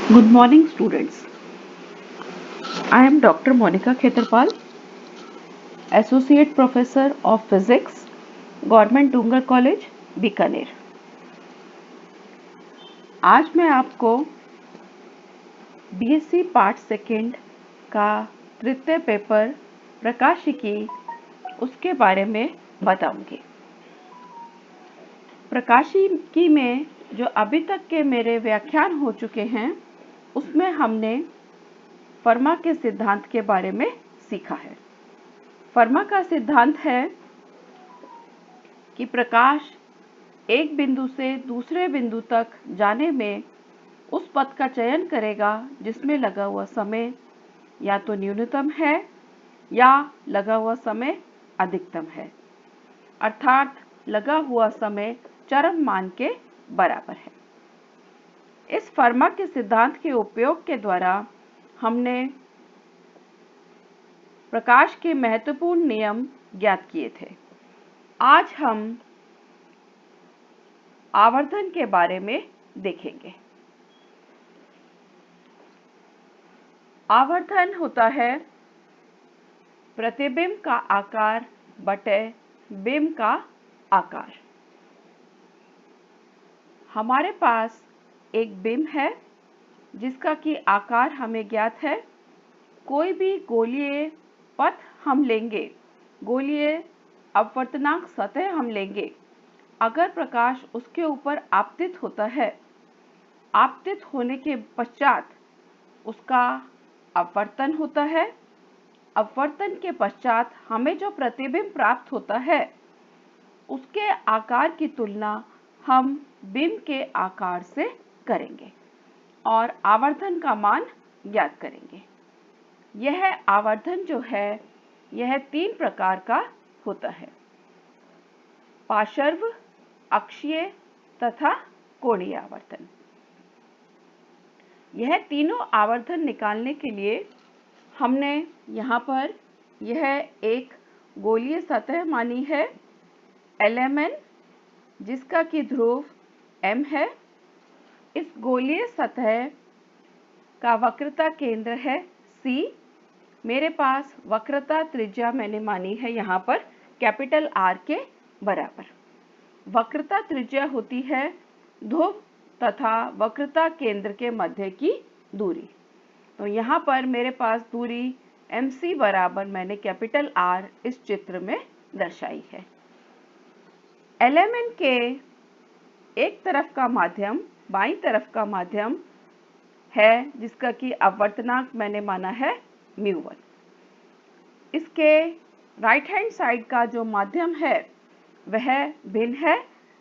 Good morning, students. I am Dr. Monica Khetarpal, Associate Professor of Physics, Government Dungar college, Bikaner. आज मैं आपको BSc part second का तृतीय paper प्रकाशिकी उसके बारे में बताऊंगी। प्रकाशिकी में जो अभी तक के मेरे व्याख्यान हो चुके हैं, उसमें हमने फर्मा के सिद्धांत के बारे में सीखा है। फर्मा का सिद्धांत है कि प्रकाश एक बिंदु से दूसरे बिंदु तक जाने में उस पथ का चयन करेगा जिसमें लगा हुआ समय या तो न्यूनतम है या लगा हुआ समय अधिकतम है, अर्थात लगा हुआ समय चरम मान के बराबर है। इस फर्मा के सिद्धांत के उपयोग के द्वारा हमने प्रकाश के महत्वपूर्ण नियम ज्ञात किए थे। आज हम आवर्धन के बारे में देखेंगे। आवर्धन होता है प्रतिबिंब का आकार बटे बिंब का आकार। हमारे पास एक बिंब है जिसका कि आकार हमें ज्ञात है। कोई भी गोलीय पथ हम लेंगे, गोलीय अपवर्तनांक सतह हम लेंगे, अगर प्रकाश उसके ऊपर आपतित होता है, आपतित होने के पश्चात उसका अपवर्तन होता है। अपवर्तन के पश्चात हमें जो प्रतिबिंब प्राप्त होता है, उसके आकार की तुलना हम बिंब के आकार से करेंगे और आवर्धन का मान ज्ञात करेंगे। यह आवर्धन जो है, यह 3 प्रकार का होता है: पार्श्व, अक्षीय तथा कोणीय आवर्धन। यह तीनों आवर्धन निकालने के लिए हमने यहाँ पर यह एक गोलीय सतह मानी है LMN, जिसका कि ध्रुव M है। इस गोलीय सतह का वक्रता केंद्र है C। मेरे पास वक्रता त्रिज्या मैंने मानी है यहाँ पर कैपिटल R के बराबर। वक्रता त्रिज्या होती है ध्रुव तथा वक्रता केंद्र के मध्य की दूरी। तो यहाँ पर मेरे पास दूरी MC बराबर मैंने कैपिटल R इस चित्र में दर्शाई है। LMN के एक तरफ का माध्यम बाईं तरफ का माध्यम है जिसका कि अपवर्तनांक मैंने माना है μ1। इसके राइट हैंड साइड का जो माध्यम है वह भिन्न है,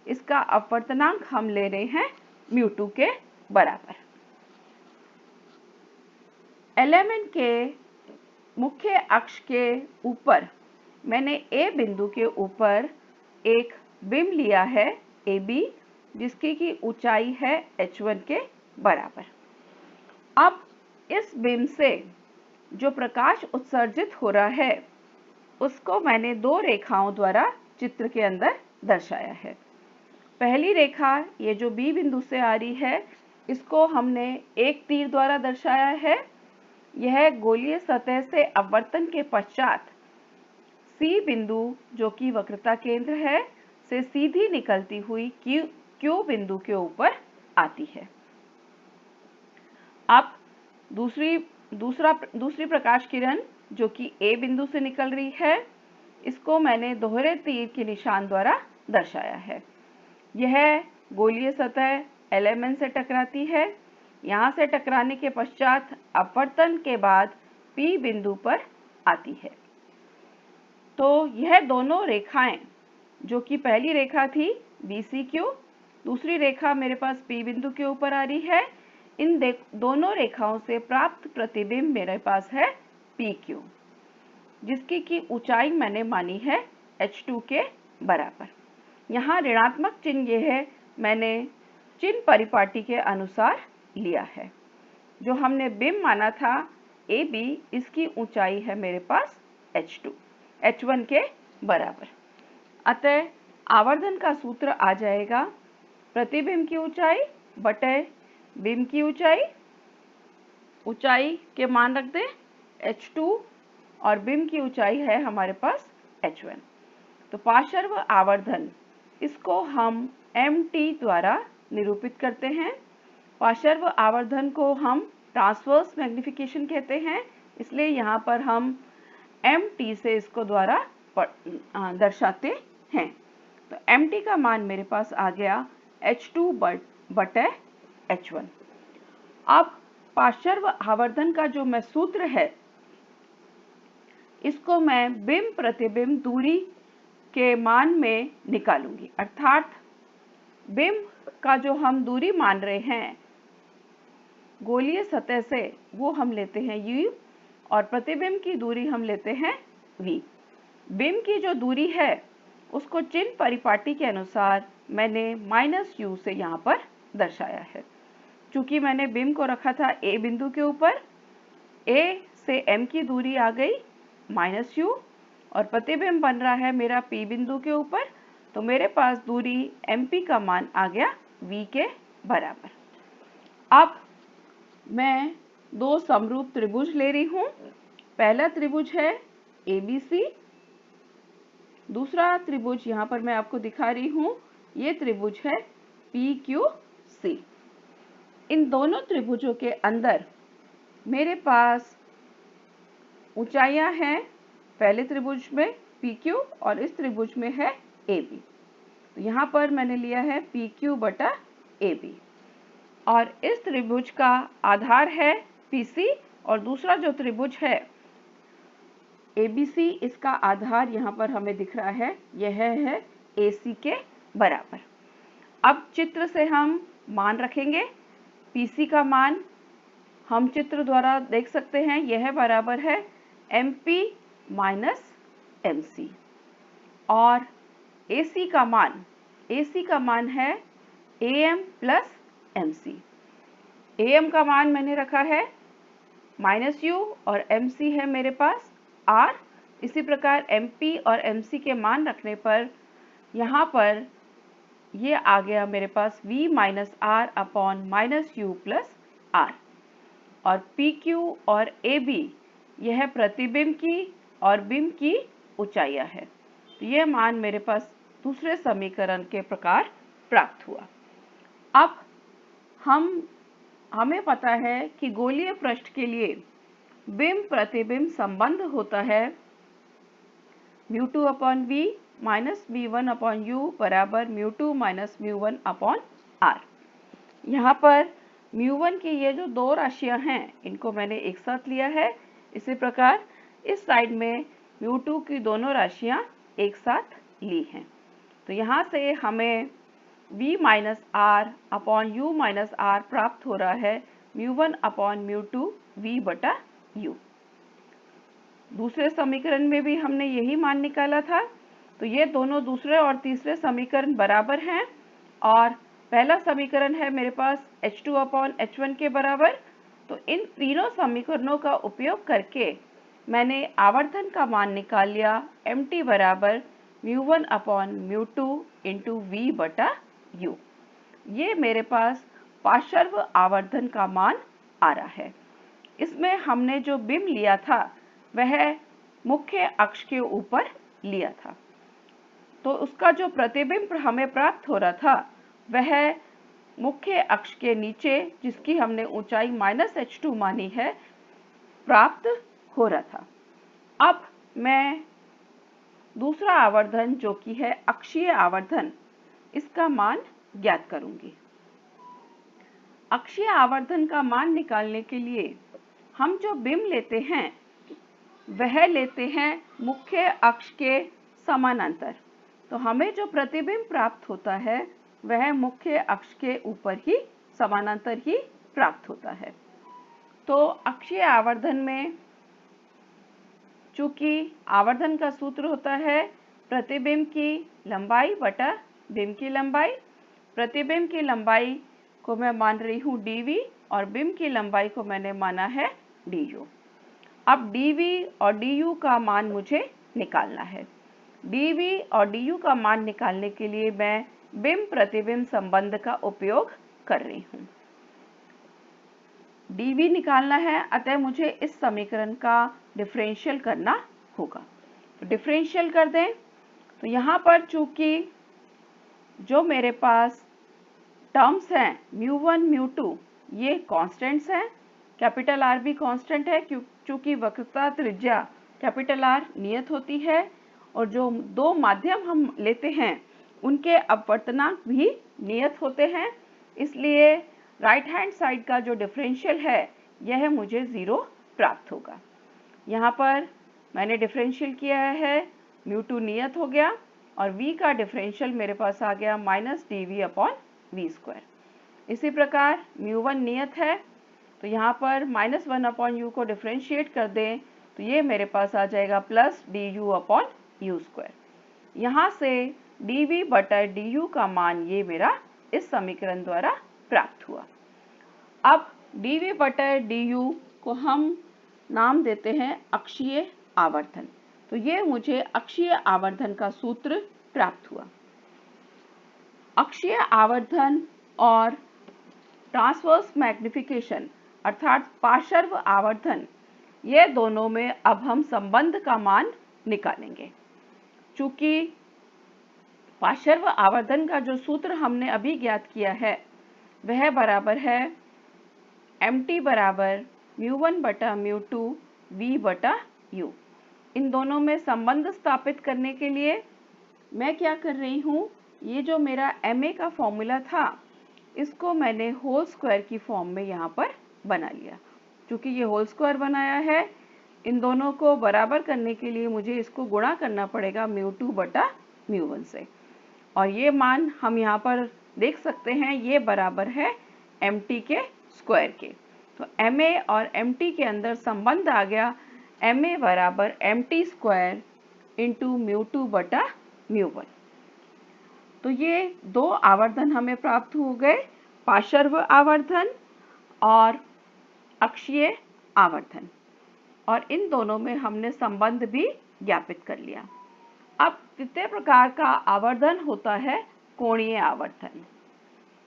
इसका अपवर्तनांक हम ले रहे हैं μ2 के बराबर। LMN के मुख्य अक्ष के ऊपर मैंने A बिंदु के ऊपर एक बिंब लिया है AB, जिसकी की ऊंचाई है h1 के बराबर। अब इस बिंब से जो प्रकाश उत्सर्जित हो रहा है, उसको मैंने 2 रेखाओं द्वारा चित्र के अंदर दर्शाया है। पहली रेखा ये जो B बिंदु से आ रही है, इसको हमने एक तीर द्वारा दर्शाया है। यह गोलीय सतह से अपवर्तन के पश्चात C बिंदु जो कि वक्रता केंद्र है से सीधी निकलती हुई Q बिंदु के ऊपर आती है। अब दूसरी प्रकाश किरण जो कि A बिंदु से निकल रही है, इसको मैंने दोहरे तीर के निशान द्वारा दर्शाया है। यह गोलीय सतह LMN से टकराती है। यहाँ से टकराने के पश्चात अपवर्तन के बाद P बिंदु पर आती है। तो यह दोनों रेखाएं, जो कि पहली रेखा थी BCQ, दूसरी रेखा मेरे पास P बिंदु के ऊपर आ रही है, इन दोनों रेखाओं से प्राप्त प्रतिबिंब मेरे पास है PQ, जिसकी की ऊंचाई मैंने मानी है h2 के बराबर। यहाँ ऋणात्मक चिन्ह ये है, मैंने चिन्ह परिपाटी के अनुसार लिया है। जो हमने बिंब माना था AB, इसकी ऊंचाई है मेरे पास h1 के बराबर। अतः आवर्धन का सूत्र आ जाएगा प्रतिबिंब की ऊंचाई बटे बिंब की ऊंचाई ऊंचाई के मान रख दें h2 और बिम की ऊंचाई है हमारे पास h1। तो पार्श्व आवर्धन इसको हम mt द्वारा निरूपित करते हैं। पार्श्व आवर्धन को हम ट्रांसवर्स मैग्निफिकेशन कहते हैं, इसलिए यहाँ पर हम mt से इसको द्वारा दर्शाते हैं। तो mt का मान मेरे पास आ गया h2 बटे h1। अब पार्श्व आवर्धन का जो मैं सूत्र है इसको मैं बिंब प्रतिबिंब दूरी के मान में निकालूंगी, अर्थात बिंब का जो हम दूरी मान रहे हैं गोलीय सतह से वो हम लेते हैं u और प्रतिबिंब की दूरी हम लेते हैं v। बिंब की जो दूरी है उसको चिन्ह परिपाटी के अनुसार मैंने -u से यहाँ पर दर्शाया है। चूंकि मैंने बिंब को रखा था a बिंदु के ऊपर, a से m की दूरी आ गई -u और प्रतिबिंब बन रहा है मेरा p बिंदु के ऊपर, तो मेरे पास दूरी mp का मान आ गया v के बराबर। अब मैं दो समरूप त्रिभुज ले रही हूँ। पहला त्रिभुज है ABC, दूसरा त्रिभुज यहाँ पर मैं आपको दिखा रही हूँ, ये त्रिभुज है PQC। इन दोनों त्रिभुजों के अंदर मेरे पास ऊंचाइयां हैं, पहले त्रिभुज में PQ और इस त्रिभुज में है AB। तो यहाँ पर मैंने लिया है PQ बटा AB और इस त्रिभुज का आधार है PC और दूसरा जो त्रिभुज है ABC, इसका आधार यहाँ पर हमें दिख रहा है, यह है AC के बराबर। अब चित्र से हम मान रखेंगे। PC का मान हम चित्र द्वारा देख सकते हैं, यह बराबर है MP माइनस MC और AC का मान है AM प्लस MC। AM का मान मैंने रखा है -u और MC है मेरे पास R। इसी प्रकार MP और MC के मान रखने पर यहाँ पर ये आ गया मेरे पास V minus R upon -u plus R। और PQ और AB यह प्रतिबिंब की और बिंब की ऊंचाइयां है। तो यह मान मेरे पास दूसरे समीकरण के प्रकार प्राप्त हुआ। अब हमें पता है कि गोलीय पृष्ठ के लिए बिंब प्रतिबिंब संबंध होता है μ2 upon v minus μ1 upon u बराबर μ2 माइनस μ1 अपॉन r। यहाँ पर μ1 की ये जो दो राशियाँ हैं इनको मैंने एक साथ लिया है। इसी प्रकार इस साइड में μ2 की दोनों राशियाँ एक साथ ली हैं। तो यहाँ से हमें v minus r upon u minus r प्राप्त हो रहा है μ1 अपॉन μ2 v बटा u। दूसरे समीकरण में भी हमने यही मान निकाला था। तो ये दोनों दूसरे और तीसरे समीकरण बराबर हैं और पहला समीकरण है मेरे पास h2 अपॉन h1 के बराबर। तो इन तीनों समीकरणों का उपयोग करके मैंने आवर्धन का मान निकाल लिया mt बराबर μ1 अपॉन μ2 इंटू v बटा u। ये मेरे पास पार्श्व आवर्धन का मान आ रहा है। इसमें हमने जो बिंब लिया था वह मुख्य अक्ष के ऊपर लिया था, तो उसका जो प्रतिबिंब हमें प्राप्त हो रहा था वह मुख्य अक्ष के नीचे, जिसकी हमने ऊंचाई -h2 मानी है, प्राप्त हो रहा था। अब मैं दूसरा आवर्धन जो कि है अक्षीय आवर्धन, इसका मान ज्ञात करूंगी। अक्षीय आवर्धन का मान निकालने के लिए हम जो बिंब लेते हैं वह लेते हैं मुख्य अक्ष के समानांतर। तो हमें जो प्रतिबिंब प्राप्त होता है वह मुख्य अक्ष के ऊपर ही समानांतर ही प्राप्त होता है। तो अक्षीय आवर्धन में चूंकि आवर्धन का सूत्र होता है प्रतिबिंब की लंबाई बटा बिंब की लंबाई। प्रतिबिंब की लंबाई को मैं मान रही हूँ dv और बिंब की लंबाई को मैंने माना है du। अब dv और du का मान मुझे निकालना है। dv और du का मान निकालने के लिए मैं बिंब प्रतिबिंब संबंध का उपयोग कर रही हूँ। dv निकालना है, अतः मुझे इस समीकरण का डिफरेंशियल करना होगा। तो डिफरेंशियल कर दें। तो यहाँ पर चूंकि जो मेरे पास टर्म्स हैं μ1 μ2 ये कांस्टेंट्स हैं, कैपिटल R भी कांस्टेंट है क्योंकि वक्रता त्रिज्या कैपिटल R नियत होती है और जो दो माध्यम हम लेते हैं उनके अपवर्तनांक भी नियत होते हैं, इसलिए राइट हैंड साइड का जो डिफरेंशियल है यह मुझे 0 प्राप्त होगा। यहाँ पर मैंने डिफरेंशियल किया है, μ2 नियत हो गया और v का डिफरेंशियल मेरे पास आ गया -dv/v²। इसी प्रकार μ1 नियत है, तो यहाँ पर -1/u को डिफरेंशिएट कर दें तो ये मेरे पास आ जाएगा +du/u²। यहाँ से dv/du का मान ये मेरा इस समीकरण द्वारा प्राप्त हुआ। अब dv/du को हम नाम देते हैं अक्षीय आवर्धन। तो ये मुझे अक्षीय आवर्धन का सूत्र प्राप्त हुआ। अक्षीय आवर्धन और ट्रांसवर्स मैग्निफिकेशन अर्थात पार्श्व आवर्धन, ये दोनों में अब हम संबंध का मान निकालेंगे। चूंकि पार्श्व आवर्धन का जो सूत्र हमने अभी ज्ञात किया है वह बराबर है mt बराबर μ1/μ2 v/u। इन दोनों में संबंध स्थापित करने के लिए मैं क्या कर रही हूँ, ये जो मेरा ma का फॉर्मूला था इसको मैंने होल स्क्वायर की फॉर्म में यहाँ पर बना लिया। क्योंकि ये होल स्क्वायर बनाया है, इन दोनों को बराबर करने के लिए मुझे इसको गुणा करना पड़ेगा μ2/μ1 से, और ये मान हम यहाँ पर देख सकते हैं, ये बराबर है mt के स्क्वायर के। तो ma और mt के अंदर संबंध आ गया ma बराबर mt² इंटू μ2/μ1। तो ये दो आवर्धन हमें प्राप्त हो गए, पार्श्व आवर्धन और अक्षीय आवर्धन, और इन दोनों में हमने संबंध भी ज्ञापित कर लिया। अब तृतीय प्रकार का आवर्धन होता है कोणीय आवर्धन।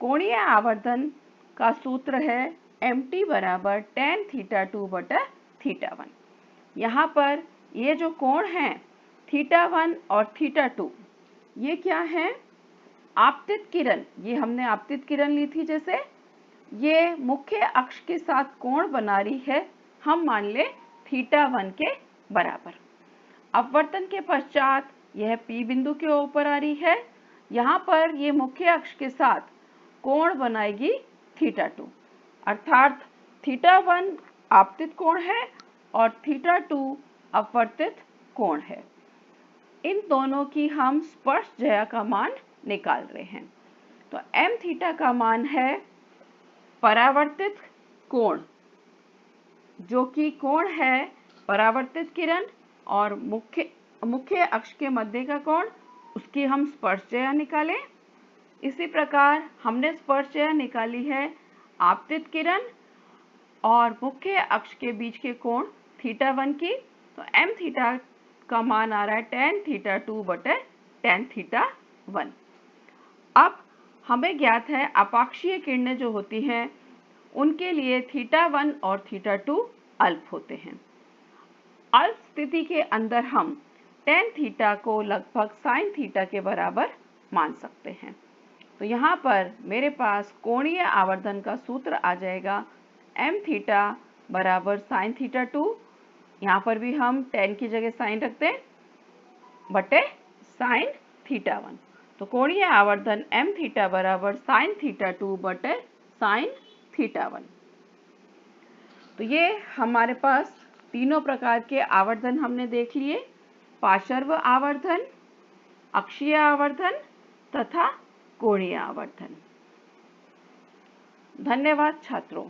कोणीय आवर्धन का सूत्र है mt बराबर tan θ2/θ1। यहाँ पर ये जो कोण हैं θ1 और θ2 ये क्या हैं, आपतित किरण, ये हमने आपतित किरण ली थी, जैसे ये मुख्य अक्ष के साथ कोण बना रही है, हम मान ले θ1 के बराबर। अपवर्तन के पश्चात यह P बिंदु के ऊपर आ रही है, यहाँ पर ये मुख्य अक्ष के साथ कोण बनाएगी θ2, अर्थात θ1 आपतित कोण है और θ2 अपवर्तित कोण है। इन दोनों की हम स्पर्शज्या का मान निकाल रहे हैं। तो mθ का मान है परावर्तित कोण, जो कि कोण है परावर्तित किरण और मुख्य अक्ष के मध्य का कोण, उसकी हम स्पर्शज्या निकालें। इसी प्रकार हमने स्पर्शज्या निकाली है आपतित किरण और मुख्य अक्ष के बीच के कोण θ1 की। तो mθ का मान आ रहा है tan θ2/tan θ1। अब हमें ज्ञात है अपाक्षीय किरणें जो होती हैं उनके लिए θ1 और θ2 अल्प होते हैं। अल्प स्थिति के अंदर हम tan θ को लगभग sin θ के बराबर मान सकते हैं। तो यहाँ पर मेरे पास कोणीय आवर्धन का सूत्र आ जाएगा mθ बराबर sin θ2, यहाँ पर भी हम tan की जगह sin रखते हैं, बटे sin θ1। तो कोणीय आवर्धन mθ बराबर sin θ2 बटे sin θ1। तो ये हमारे पास तीनों प्रकार के आवर्धन हमने देख लिए, पार्श्व आवर्धन, अक्षीय आवर्धन तथा कोणीय आवर्धन। धन्यवाद छात्रों।